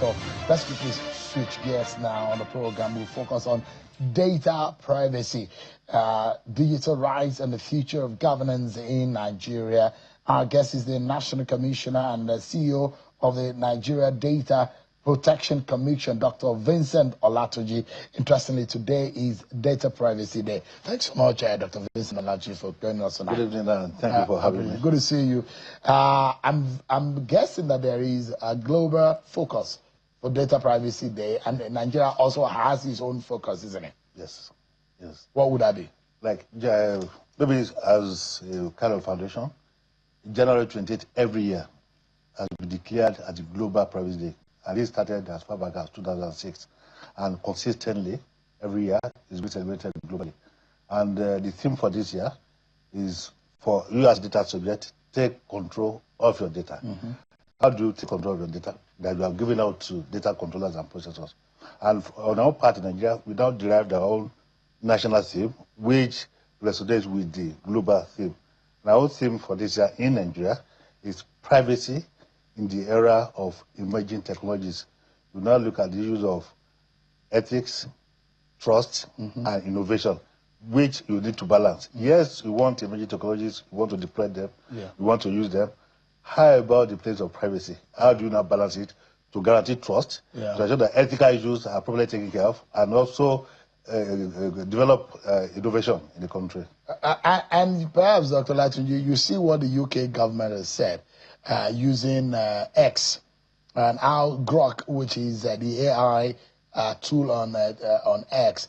So let's quickly switch gears now on the program. We'll focus on data privacy, digital rights, and the future of governance in Nigeria. Our guest is the National Commissioner and the CEO of the Nigeria Data Protection Commission, Dr. Vincent Olatunji. Interestingly, today is Data Privacy Day. Thanks so much, Dr. Vincent Olatunji, for joining us tonight. Good evening, and thank you for having me. Good to see you. I'm guessing that there is a global focus for Data Privacy Day, and Nigeria also has its own focus, isn't it? Yes, yes. What would that be? Like, maybe as a kind of foundation, January 28th every year has been declared as the Global Privacy Day. And it started as far back as 2006. And consistently, every year, it's been celebrated globally. And the theme for this year is for you as data subject, take control of your data. Mm-hmm. How do you take control of your data that you have given out to data controllers and processors? And on our part in Nigeria, we now derived our own national theme, which resonates with the global theme. And our theme for this year in Nigeria is privacy in the era of emerging technologies. We now look at the issues of ethics, trust, and innovation, which you need to balance. Yes, we want emerging technologies, we want to deploy them, we want to use them. How about the place of privacy? How do you now balance it to guarantee trust, to ensure that ethical issues are properly taken care of, and also develop innovation in the country? And perhaps, Dr. Olatunji, you see what the UK government has said using X and how Grok, which is the AI tool on X,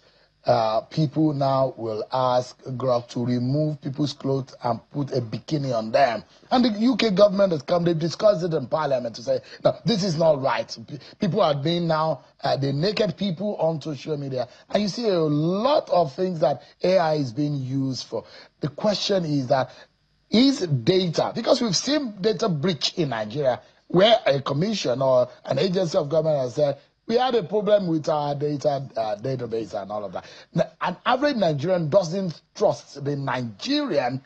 people now will ask Grok to remove people's clothes and put a bikini on them. And the UK government has come, they've discussed it in Parliament to say, no, this is not right. People are being now, the naked people on social media. And you see a lot of things that AI is being used for. The question is that, is data, because we've seen data breach in Nigeria, where a commission or an agency of government has said, we had a problem with our data database and all of that. An average Nigerian doesn't trust the Nigerian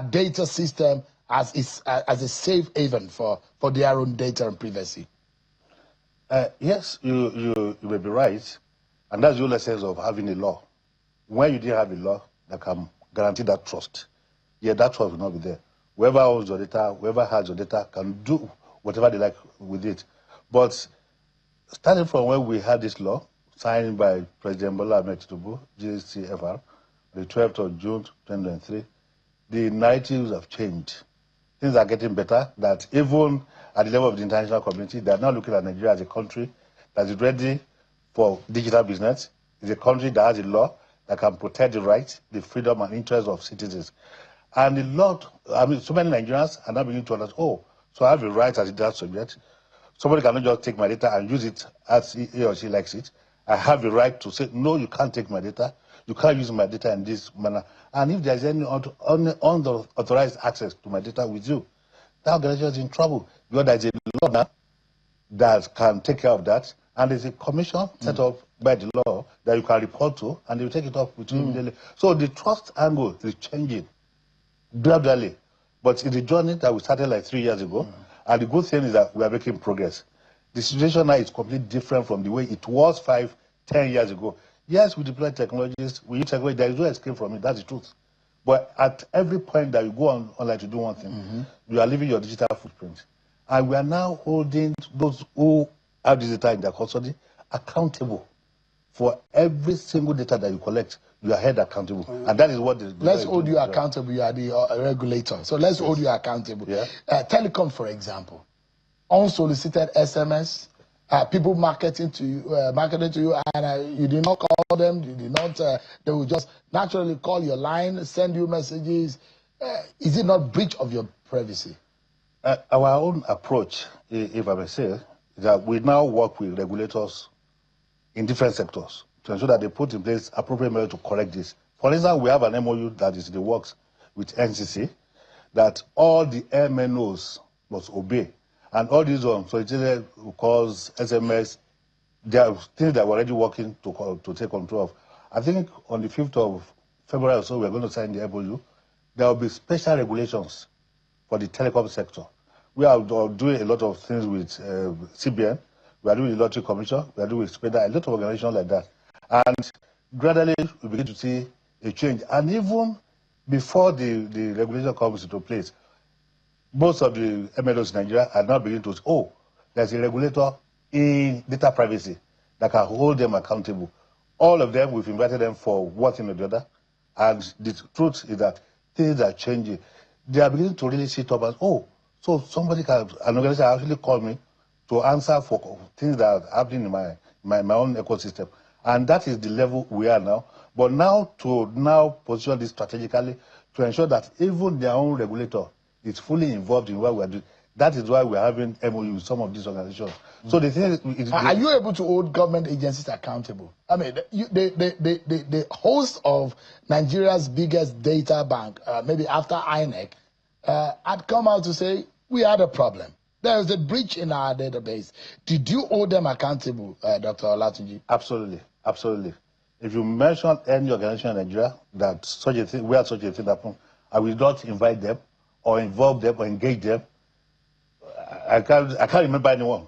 data system as a safe haven for their own data and privacy. Yes, you may be right. And that's the whole essence of having a law. When you didn't have a law that can guarantee that trust, that trust will not be there. Whoever owns your data, whoever has your data can do whatever they like with it. But starting from when we had this law, signed by President Bola Ahmed Tinubu, GSTFR, the 12th of June 2023, the narratives have changed. Things are getting better, that even at the level of the international community, they are now looking at Nigeria as a country that is ready for digital business. It's a country that has a law that can protect the rights, the freedom and interests of citizens. And so many Nigerians are now beginning to understand, oh, so I have a right as a data subject. Somebody cannot just take my data and use it as he or she likes it. I have the right to say, no, you can't take my data. You can't use my data in this manner. And if there's any unauthorized access to my data with you, that organization is in trouble. Because there's a law now that can take care of that. And there's a commission set up by the law that you can report to, and they will take it up with you immediately. So the trust angle is changing gradually. But it's a journey that we started like 3 years ago. And the good thing is that we are making progress. The situation now is completely different from the way it was 5, 10 years ago. Yes, we deploy technologies, we use technology, there is no escape from it, that's the truth. But at every point that you go online to do one thing, you are leaving your digital footprint. And we are now holding those who have this data in their custody accountable for every single data that you collect. You are held accountable. And that is what let's hold you accountable. You are the regulator. So let's hold you accountable. Telecom, for example, unsolicited SMS, people marketing to you, and you did not call them, you did not, they will just naturally call your line, send you messages. Is it not breach of your privacy? Our own approach, if I may say, is that we now work with regulators in different sectors to ensure that they put in place appropriate measures to correct this. For instance, we have an MOU that is in the works with NCC that all the MNOs must obey. And all these solicited calls, SMS, they are things that we're already working to take control of. I think on the 5th of February or so, we're going to sign the MOU. There will be special regulations for the telecom sector. We are doing a lot of things with CBN. we are doing the Lottery Commission, we are doing with SPEDA, a lot of organizations like that. And gradually, we begin to see a change. And even before the regulation comes into place, most of the MLOs in Nigeria are now beginning to say, oh, there's a regulator in data privacy that can hold them accountable. All of them, we've invited them for one thing or the other. And the truth is that things are changing. They are beginning to really sit up as, oh, so somebody can, an organization actually call me to answer for things that are happening in my own ecosystem. And that is the level we are now. But now to position this strategically to ensure that even their own regulator is fully involved in what we are doing. That is why we are having MOU with some of these organizations. So the thing is, are you able to hold government agencies accountable? I mean, the host of Nigeria's biggest data bank, maybe after INEC, had come out to say, we had a problem. There is a breach in our database. Did you hold them accountable, Dr. Olatunji? Absolutely, absolutely. If you mention any organization in Nigeria that such a thing, where such a thing happened, I will not invite them or involve them or engage them. I can't remember anyone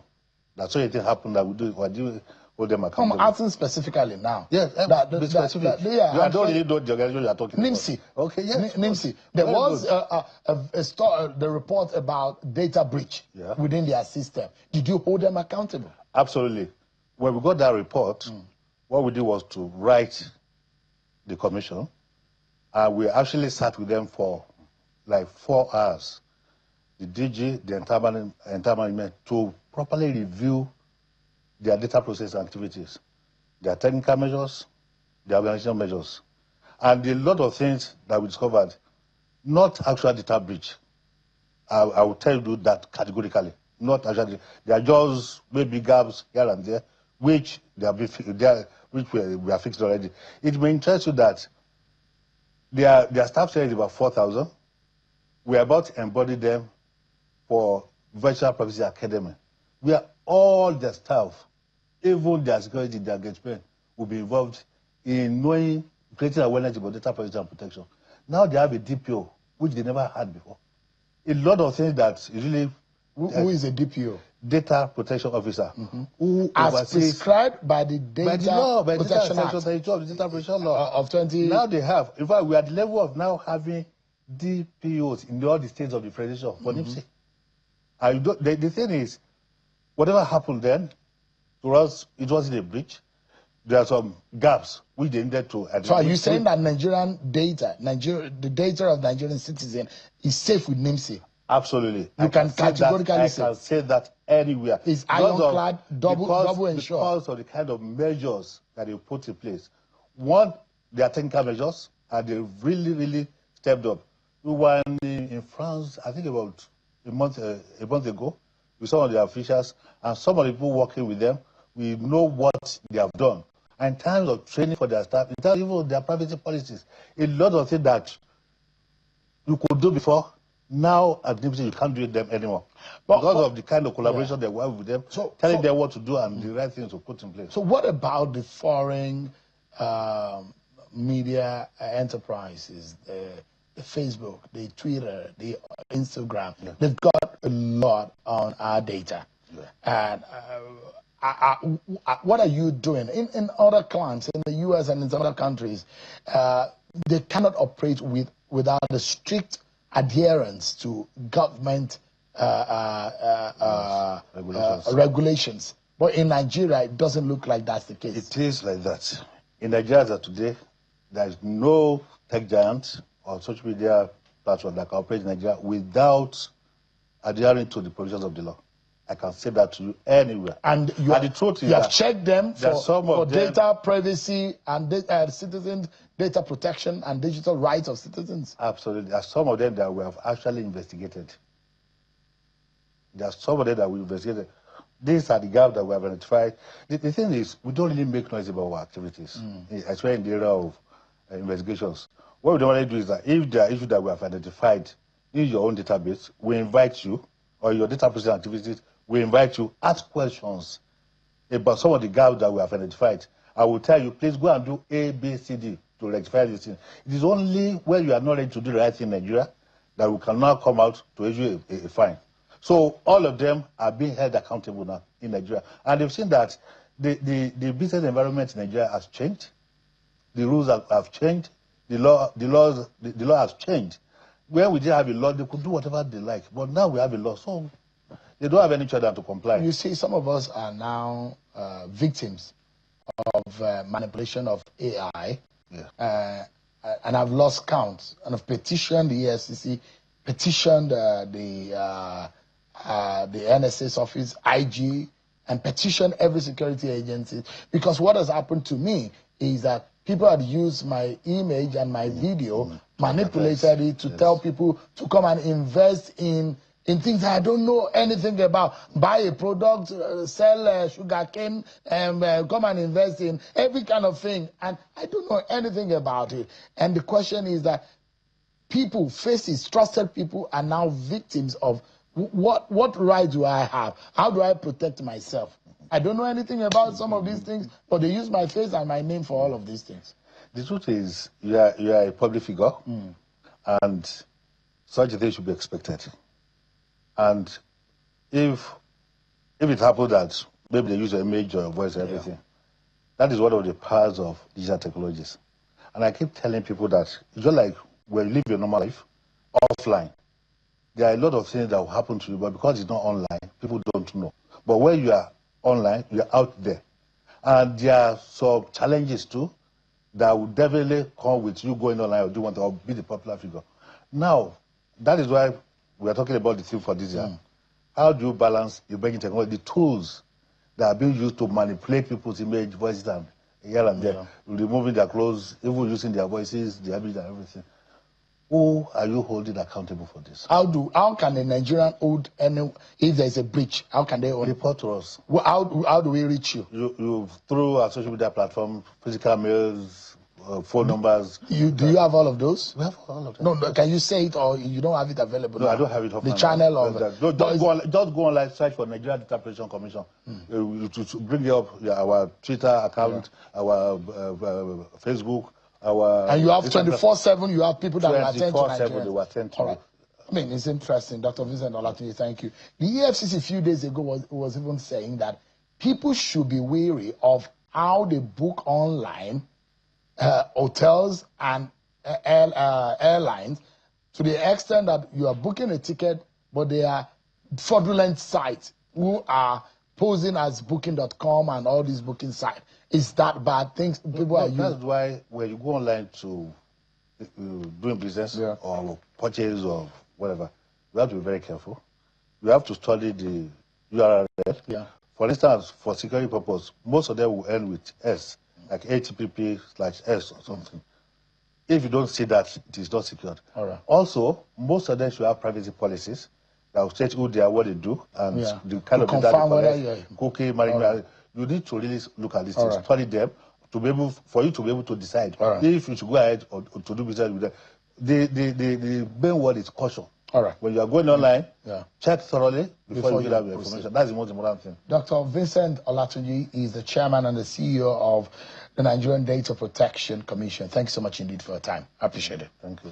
that such a thing happened that we do hold them accountable. I'm asking specifically now. Yes, be specific. I don't really know the organization you are talking NDPC. about. Okay, yes. NDPC. There was the report about data breach within their system. Did you hold them accountable? Absolutely. When we got that report, what we did was to write the commission, and we actually sat with them for like 4 hours. The DG, the entire management, to properly review their data processing activities, their technical measures, their organizational measures. And a lot of things that we discovered, not actual data breach. I will tell you that categorically. Not actually. There are just maybe gaps here and there, which we are fixed already. It may interest you that their staff share is about 4,000. We are about to embody them for Virtual Privacy Academy, where all the staff, even their security, their engagement, will be involved in knowing, creating awareness about data privacy and protection. Now they have a DPO, which they never had before. A lot of things that really... Who is a DPO? Data Protection Officer. Who as oversees, prescribed by the Data Protection Act the Data Protection Law of 20... Now they have. In fact, we are at the level of now having DPOs in all the states of the Federation for NDPC. The thing is, whatever happened then, to us, it wasn't a breach. There are some gaps which they needed to address. So are you saying that Nigerian data, the data of Nigerian citizens is safe with NDPC? Absolutely. You can categorically say. I can say that anywhere. Is ironclad, double ensured? Because of the kind of measures that they put in place. One, they are technical measures, and they really, really stepped up. We were in France, I think about a month ago, with some of the officials and some of the people working with them. We know what they have done. And in terms of training for their staff, in terms of even their privacy policies, a lot of things that you could do before, now at NDPC you can't do them anymore. Because of the kind of collaboration they have with them, telling them what to do and the right things to put in place. So what about the foreign media enterprises, the Facebook, the Twitter, the Instagram? They've got a lot on our data. And what are you doing? In other clients, in the US and in some other countries, they cannot operate without a strict adherence to government regulations. But in Nigeria, it doesn't look like that's the case. It is like that. In Nigeria as of today, there is no tech giant or social media platform that can operate in Nigeria without adhering to the provisions of the law. I can say that to you anywhere. And the truth is you have checked them for them, data privacy and citizens, data protection and digital rights of citizens? Absolutely. There are some of them that we have actually investigated. There are some of them that we investigated. These are the gaps that we have identified. The thing is, we don't really make noise about our activities, especially in the area of investigations. What we don't want to do is that if there are issues that we have identified in your own database, we invite you, or your data processing activities, we invite you, ask questions about some of the gaps that we have identified. I will tell you, please go and do A, B, C, D to rectify this thing. It is only when you are not ready to do the right thing in Nigeria that we can now come out to issue a fine. So all of them are being held accountable now in Nigeria. And they've seen that the business environment in Nigeria has changed. The rules have changed. The law has changed. When we didn't have a law, they could do whatever they like. But now we have a law, so they don't have any choice than to comply. You see, some of us are now victims of manipulation of AI. Yeah. And I've lost count. And I've petitioned the EFCC, petitioned the NSA's office, IG, and petitioned every security agency. Because what has happened to me is that people had used my image and my video, manipulated it to tell people to come and invest in things I don't know anything about. Buy a product, sell sugarcane, and come and invest in every kind of thing. And I don't know anything about it. And the question is that people, faces, trusted people, are now victims of what right do I have? How do I protect myself? I don't know anything about some of these things, but they use my face and my name for all of these things. The truth is, you are a public figure, and such a thing should be expected. And if it happens that maybe they use your image or your voice or everything, that is one of the powers of digital technologies. And I keep telling people that it's just like when you live your normal life, offline, there are a lot of things that will happen to you, but because it's not online, people don't know. But when you are online, you're out there. And there are some challenges too that will definitely come with you going online or do want to be the popular figure. Now, that is why we are talking about the thing for this year. How do you balance emerging technology, the tools that are being used to manipulate people's image, voices, and here and there, removing their clothes, even using their voices, their image and everything. Who are you holding accountable for this? How can a Nigerian hold any, if there's a breach, how can they hold? Report to us. Well, how do we reach you? You through our social media platform, physical mails, phone numbers. Do you have all of those? We have all of them. No, can you say it, or you don't have it available? No, now? I don't have it off the my channel mind. of Just go online, search for Nigeria Data Protection Commission. To bring up our Twitter account, our Facebook, and you have 24/7. You have people that will attend to Nigeria. They will attend to. All right. I mean, it's interesting. Dr. Vincent Olatunji, thank you. The EFCC a few days ago was even saying that people should be wary of how they book online hotels and airlines, to the extent that you are booking a ticket, but they are fraudulent sites who are posing as booking.com and all these booking sites. Is that bad? Things people are using. That's why when you go online to doing business or purchase or whatever, you have to be very careful. You have to study the URL. Yeah. For instance, for security purpose, most of them will end with S, like HTTP/S or something. If you don't see that, it is not secured. All right. Also, most of them should have privacy policies that will state who they are, what they do, and the kind of data they collect, cookie, management. You need to really look at these things, study them, to be able, for you to be able to decide if you should go ahead or to do business with them. The main word is caution. All right. When you are going online, check thoroughly before you give the information. That's the most important thing. Dr. Vincent Olatunji is the chairman and the CEO of the Nigerian Data Protection Commission. Thank you so much indeed for your time. I appreciate it. Thank you.